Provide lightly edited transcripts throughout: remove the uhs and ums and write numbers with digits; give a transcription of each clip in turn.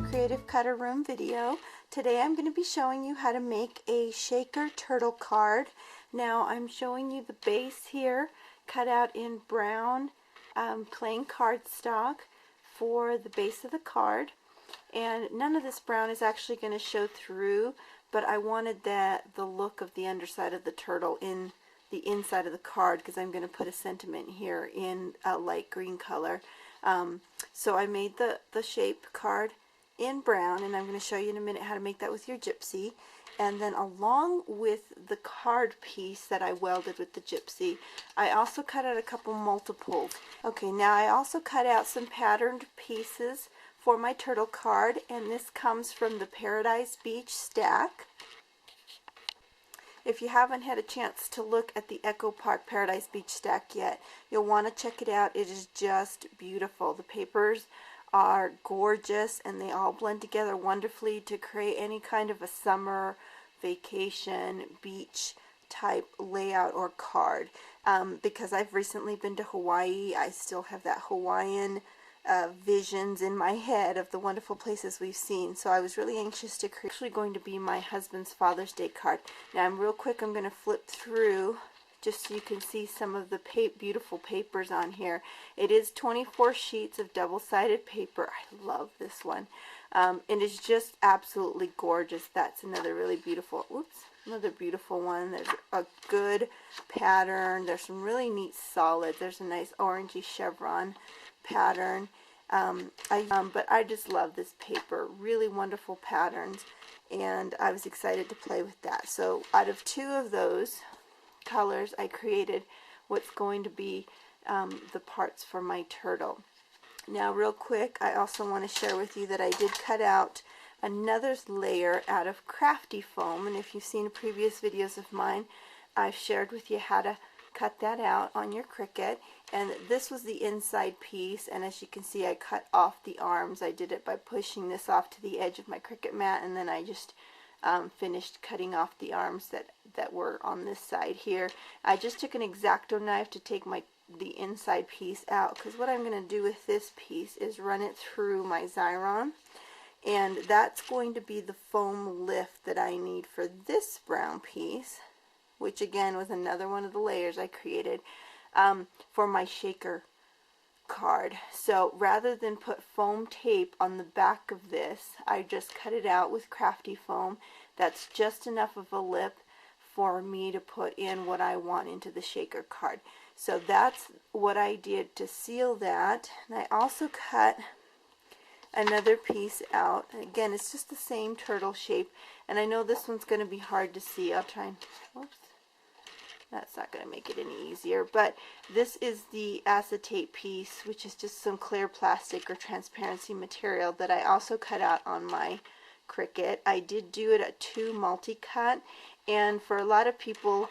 Creative Cutter Room video. Today I'm going to be showing you how to make a shaker turtle card. Now I'm showing you the base here cut out in brown plain cardstock for the base of the card, and none of this brown is actually going to show through, but I wanted the look of the underside of the turtle in the inside of the card because I'm going to put a sentiment here in a light green color. So I made the shape card in brown, and I'm going to show you in a minute how to make that with your Gypsy. And then along with the card piece that I welded with the Gypsy, I also cut out a couple multiples. Okay, now I also cut out some patterned pieces for my turtle card, and this comes from the Paradise Beach stack. If you haven't had a chance to look at the Echo Park Paradise Beach stack yet, you'll want to check it out. It is just beautiful. The papers are gorgeous and they all blend together wonderfully to create any kind of a summer vacation beach type layout or card. Because I've recently been to Hawaii, I still have that Hawaiian visions in my head of the wonderful places we've seen, so I was really anxious to create. Actually going to be my husband's Father's Day card. Now I'm going to flip through just so you can see some of the beautiful papers on here. It is 24 sheets of double-sided paper. I love this one. It is just absolutely gorgeous. That's another really beautiful, another beautiful one. There's a good pattern. There's some really neat solids. There's a nice orangey chevron pattern. But I just love this paper. Really wonderful patterns, and I was excited to play with that. So out of two of those colors, I created what's going to be the parts for my turtle. Now real quick, I also want to share with you that I did cut out another layer out of crafty foam, and if you've seen previous videos of mine, I've shared with you how to cut that out on your Cricut. And this was the inside piece, and as you can see, I cut off the arms. I did it by pushing this off to the edge of my Cricut mat, and then I just finished cutting off the arms that were on this side here. I just took an X-Acto knife to take the inside piece out, because what I'm going to do with this piece is run it through my Xyron, and that's going to be the foam lift that I need for this brown piece, which again was another one of the layers I created for my shaker card. So rather than put foam tape on the back of this, I just cut it out with crafty foam. That's just enough of a lip for me to put in what I want into the shaker card. So that's what I did to seal that. And I also cut another piece out. Again, it's just the same turtle shape, and I know this one's going to be hard to see. I'll try and, whoops, that's not going to make it any easier, but this is the acetate piece, which is just some clear plastic or transparency material that I also cut out on my Cricut. I did do it at 2 multi-cut, and for a lot of people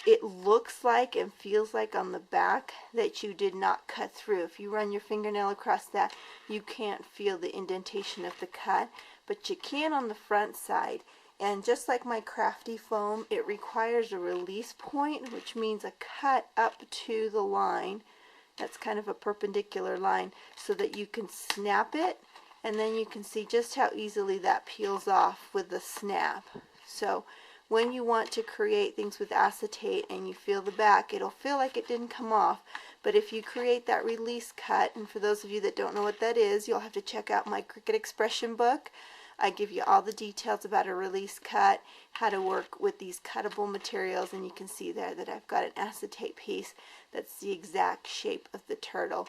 it looks like and feels like on the back that you did not cut through. If you run your fingernail across that, you can't feel the indentation of the cut, but you can on the front side. And just like my crafty foam, it requires a release point, which means a cut up to the line. That's kind of a perpendicular line, so that you can snap it, and then you can see just how easily that peels off with the snap. So when you want to create things with acetate and you feel the back, it'll feel like it didn't come off. But if you create that release cut, and for those of you that don't know what that is, you'll have to check out my Cricut expression book. I give you all the details about a release cut, how to work with these cuttable materials, and you can see there that I've got an acetate piece that's the exact shape of the turtle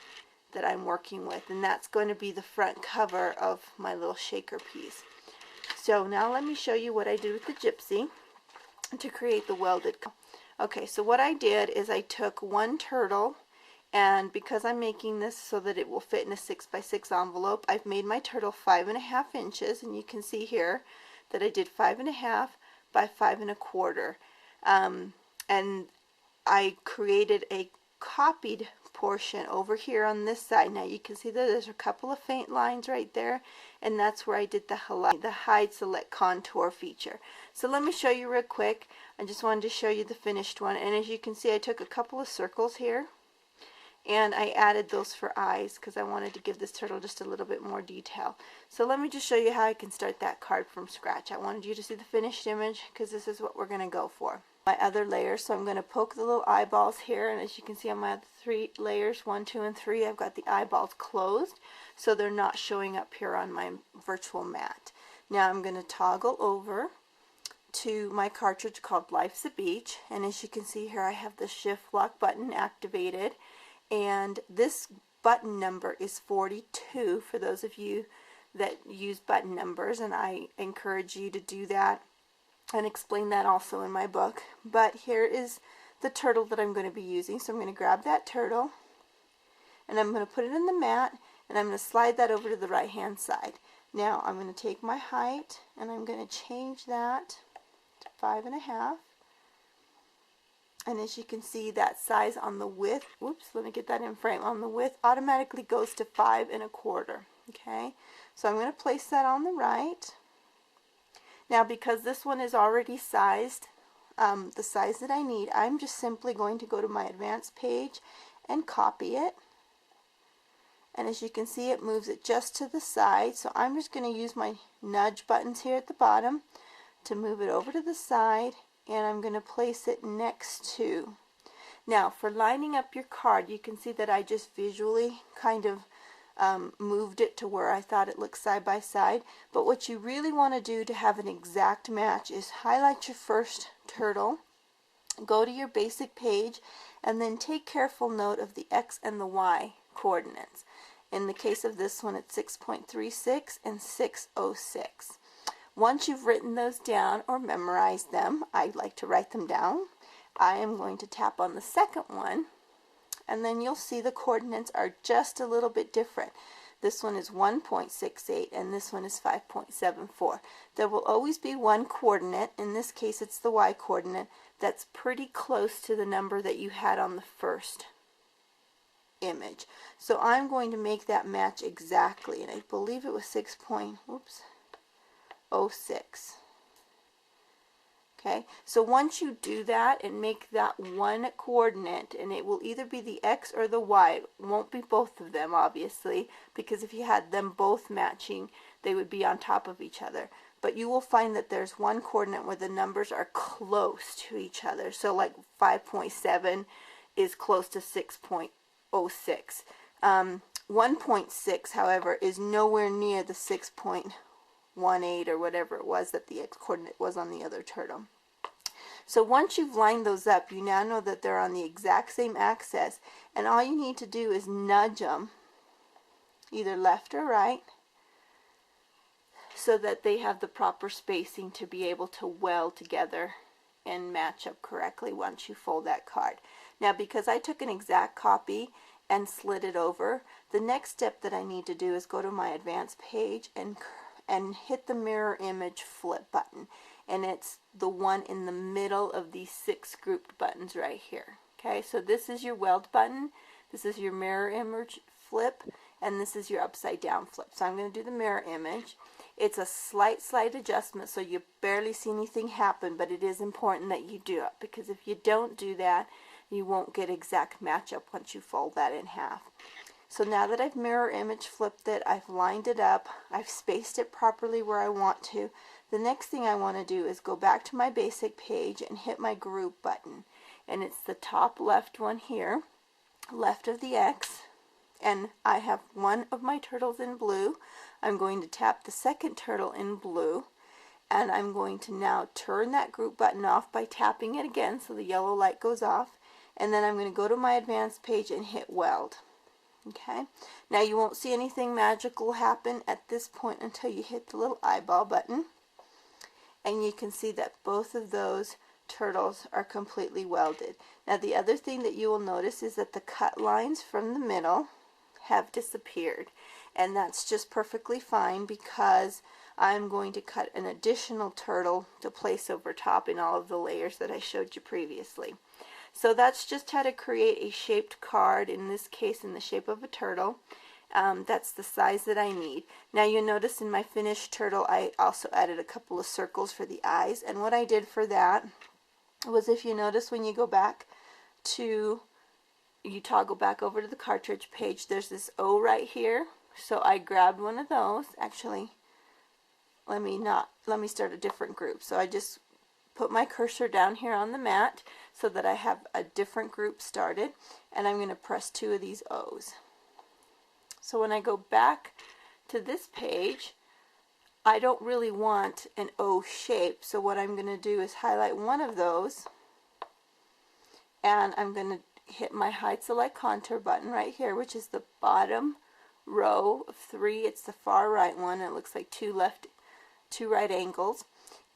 that I'm working with, and that's going to be the front cover of my little shaker piece. So now let me show you what I did with the Gypsy to create the welded. Okay, so what I did is I took one turtle, and because I'm making this so that it will fit in a 6x6 envelope, I've made my turtle 5.5 inches, and you can see here that I did 5.5 by 5 1/4. And I created a copied portion over here on this side. Now you can see that there's a couple of faint lines right there, and that's where I did the hide select contour feature. So let me show you real quick. I just wanted to show you the finished one, and as you can see, I took a couple of circles here, and I added those for eyes because I wanted to give this turtle just a little bit more detail. So let me just show you how I can start that card from scratch. I wanted you to see the finished image because this is what we're going to go for. My other layers, so I'm going to poke the little eyeballs here, and as you can see on my other 3 layers, 1, 2, and 3, I've got the eyeballs closed so they're not showing up here on my virtual mat. Now I'm going to toggle over to my cartridge called Life's a Beach, and as you can see here I have the shift lock button activated, and this button number is 42 for those of you that use button numbers, and I encourage you to do that and explain that also in my book. But here is the turtle that I'm going to be using, so I'm going to grab that turtle and I'm going to put it in the mat, and I'm going to slide that over to the right hand side. Now I'm going to take my height and I'm going to change that to 5.5. And as you can see, that size on the width, whoops, let me get that in frame, on the width automatically goes to 5.25. Okay, so I'm going to place that on the right. Now because this one is already sized, the size that I need, I'm just simply going to go to my advanced page and copy it. And as you can see, it moves it just to the side, so I'm just going to use my nudge buttons here at the bottom to move it over to the side, and I'm going to place it next to. Now for lining up your card, you can see that I just visually kind of moved it to where I thought it looked side by side, but what you really want to do to have an exact match is highlight your first turtle, go to your basic page, and then take careful note of the X and the Y coordinates. In the case of this one, it's 6.36 and 606. Once you've written those down or memorized them, I like to write them down, I am going to tap on the second one, and then you'll see the coordinates are just a little bit different. This one is 1.68 and this one is 5.74. There will always be one coordinate, in this case it's the Y coordinate, that's pretty close to the number that you had on the first image. So I'm going to make that match exactly, and I believe it was 6.06. Okay, so once you do that and make that one coordinate, and it will either be the X or the Y, it won't be both of them obviously, because if you had them both matching they would be on top of each other, but you will find that there's one coordinate where the numbers are close to each other. So like 5.7 is close to 6.06. 1.6 however is nowhere near the 6.18 or whatever it was that the X coordinate was on the other turtle. So once you've lined those up, you now know that they're on the exact same axis, and all you need to do is nudge them either left or right so that they have the proper spacing to be able to weld together and match up correctly once you fold that card. Now because I took an exact copy and slid it over, the next step that I need to do is go to my advanced page and hit the mirror image flip button, and it's the one in the middle of these 6 grouped buttons right here. Okay, so this is your weld button, this is your mirror image flip, and this is your upside down flip. So I'm going to do the mirror image. It's a slight adjustment, so you barely see anything happen, but it is important that you do it, because if you don't do that you won't get exact matchup once you fold that in half. So now that I've mirror image flipped it, I've lined it up, I've spaced it properly where I want to, the next thing I want to do is go back to my basic page and hit my group button, and it's the top left one here, left of the X, and I have one of my turtles in blue. I'm going to tap the second turtle in blue, and I'm going to now turn that group button off by tapping it again so the yellow light goes off, and then I'm going to go to my advanced page and hit weld. Okay, now you won't see anything magical happen at this point until you hit the little eyeball button, and you can see that both of those turtles are completely welded. Now the other thing that you will notice is that the cut lines from the middle have disappeared, and that's just perfectly fine because I'm going to cut an additional turtle to place over top in all of the layers that I showed you previously. So that's just how to create a shaped card, in this case in the shape of a turtle. That's the size that I need. Now you notice in my finished turtle I also added a couple of circles for the eyes, and what I did for that was, if you notice when you go back to you toggle back over to the cartridge page, there's this O right here. So I grabbed one of those. Actually, let me start a different group. So I just put my cursor down here on the mat so that I have a different group started, and I'm going to press 2 of these O's. So when I go back to this page, I don't really want an O shape, so what I'm going to do is highlight one of those, and I'm going to hit my hide select contour button right here, which is the bottom row of 3. It's the far right one. It looks like two right angles,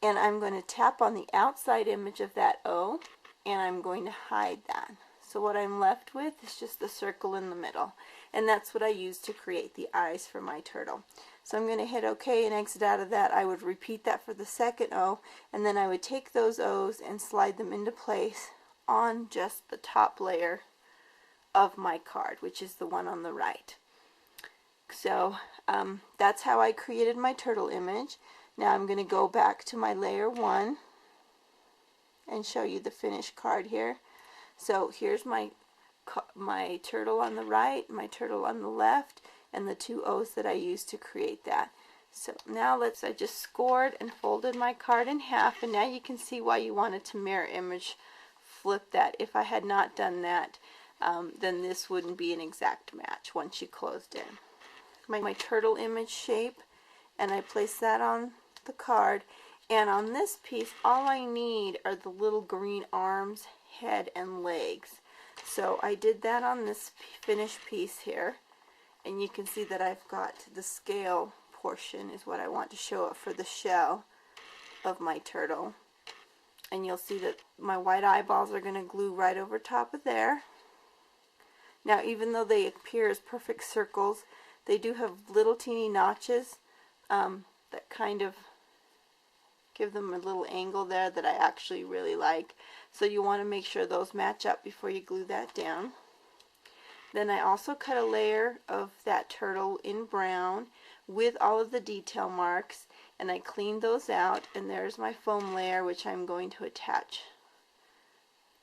and I'm going to tap on the outside image of that O, and I'm going to hide that. So what I'm left with is just the circle in the middle, and that's what I use to create the eyes for my turtle. So I'm going to hit OK and exit out of that. I would repeat that for the second O, and then I would take those O's and slide them into place on just the top layer of my card, which is the one on the right. So that's how I created my turtle image. Now I'm going to go back to my layer 1 and show you the finished card here. So here's my turtle on the right, my turtle on the left, and the 2 O's that I used to create that. So now I just scored and folded my card in half, and now you can see why you wanted to mirror image flip that. If I had not done that, then this wouldn't be an exact match once you closed in. My turtle image shape, and I place that on the card, and on this piece all I need are the little green arms, head, and legs. So I did that on this finished piece here, and you can see that I've got the scale portion is what I want to show up for the shell of my turtle, and you'll see that my white eyeballs are going to glue right over top of there. Now even though they appear as perfect circles, they do have little teeny notches that kind of give them a little angle there that I actually really like. So you want to make sure those match up before you glue that down. Then I also cut a layer of that turtle in brown with all of the detail marks, and I cleaned those out, and there's my foam layer, which I'm going to attach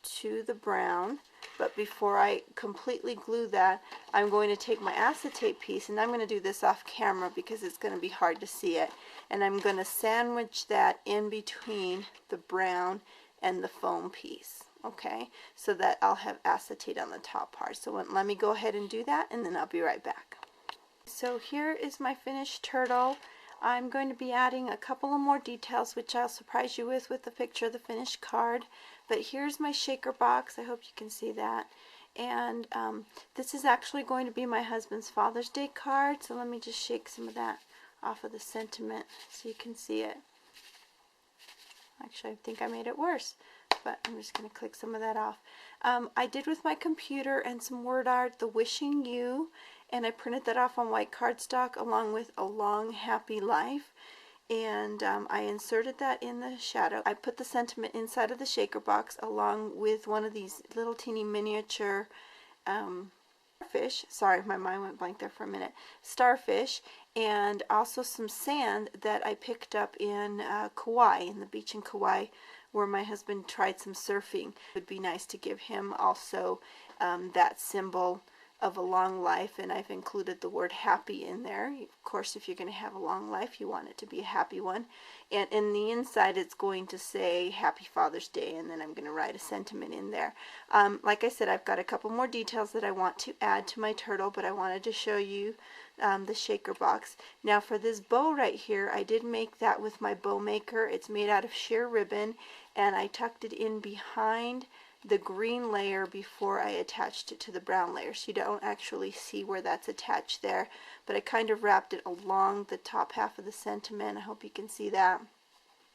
to the brown. But before I completely glue that, I'm going to take my acetate piece, and I'm going to do this off camera because it's going to be hard to see it, and I'm going to sandwich that in between the brown and the foam piece, okay, so that I'll have acetate on the top part. So let me go ahead and do that, and then I'll be right back. So here is my finished turtle. I'm going to be adding a couple of more details, which I'll surprise you with the picture of the finished card. But here's my shaker box. I hope you can see that. And this is actually going to be my husband's Father's Day card. So let me just shake some of that off of the sentiment so you can see it. Actually, I think I made it worse, but I'm just going to click some of that off. I did with my computer and some word art the wishing you, and I printed that off on white cardstock along with a long happy life, and I inserted that in the shadow. I put the sentiment inside of the shaker box along with one of these little teeny miniature fish. Sorry, my mind went blank there for a minute. Starfish, and also some sand that I picked up in Kauai, in the beach in Kauai, where my husband tried some surfing. It would be nice to give him also that symbol of a long life, and I've included the word happy in there. Of course, if you're going to have a long life, you want it to be a happy one. And in the inside, it's going to say Happy Father's Day, and then I'm going to write a sentiment in there. Like I said, I've got a couple more details that I want to add to my turtle, but I wanted to show you the shaker box. Now for this bow right here, I did make that with my bow maker. It's made out of sheer ribbon, and I tucked it in behind the green layer before I attached it to the brown layer, so you don't actually see where that's attached there, but I kind of wrapped it along the top half of the sentiment. I hope you can see that,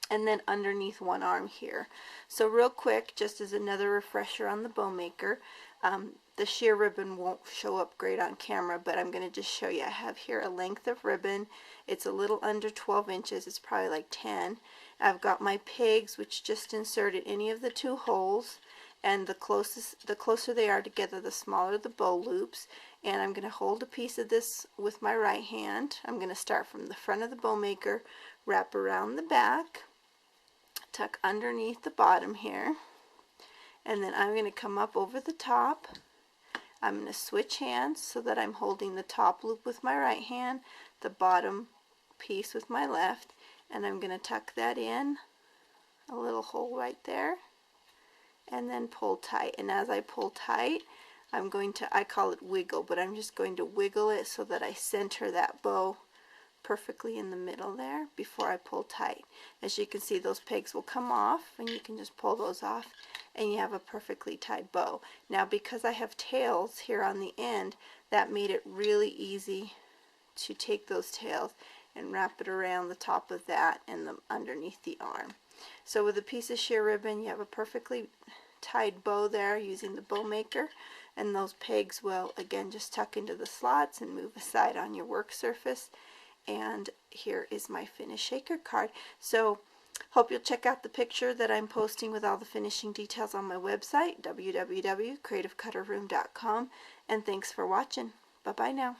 and then underneath one arm here. So real quick, just as another refresher on the bow maker, the sheer ribbon won't show up great on camera, but I'm going to just show you. I have here a length of ribbon. It's a little under 12 inches. It's probably like 10. I've got my pegs, which just inserted any of the 2 holes, and the closer they are together, the smaller the bow loops. And I'm going to hold a piece of this with my right hand. I'm going to start from the front of the bow maker, wrap around the back, tuck underneath the bottom here, and then I'm going to come up over the top, I'm going to switch hands so that I'm holding the top loop with my right hand, the bottom piece with my left, and I'm going to tuck that in, a little hole right there, and then pull tight. And as I pull tight, I'm going to, I call it wiggle, but I'm just going to wiggle it so that I center that bow perfectly in the middle there before I pull tight. As you can see, those pegs will come off, and you can just pull those off, and you have a perfectly tied bow. Now, because I have tails here on the end, that made it really easy to take those tails and wrap it around the top of that and underneath the arm. So with a piece of sheer ribbon, you have a perfectly tied bow there using the bow maker, and those pegs will again just tuck into the slots and move aside on your work surface. And here is my finished shaker card. So hope you'll check out the picture that I'm posting with all the finishing details on my website, www.creativecutterroom.com, and thanks for watching. Bye bye now.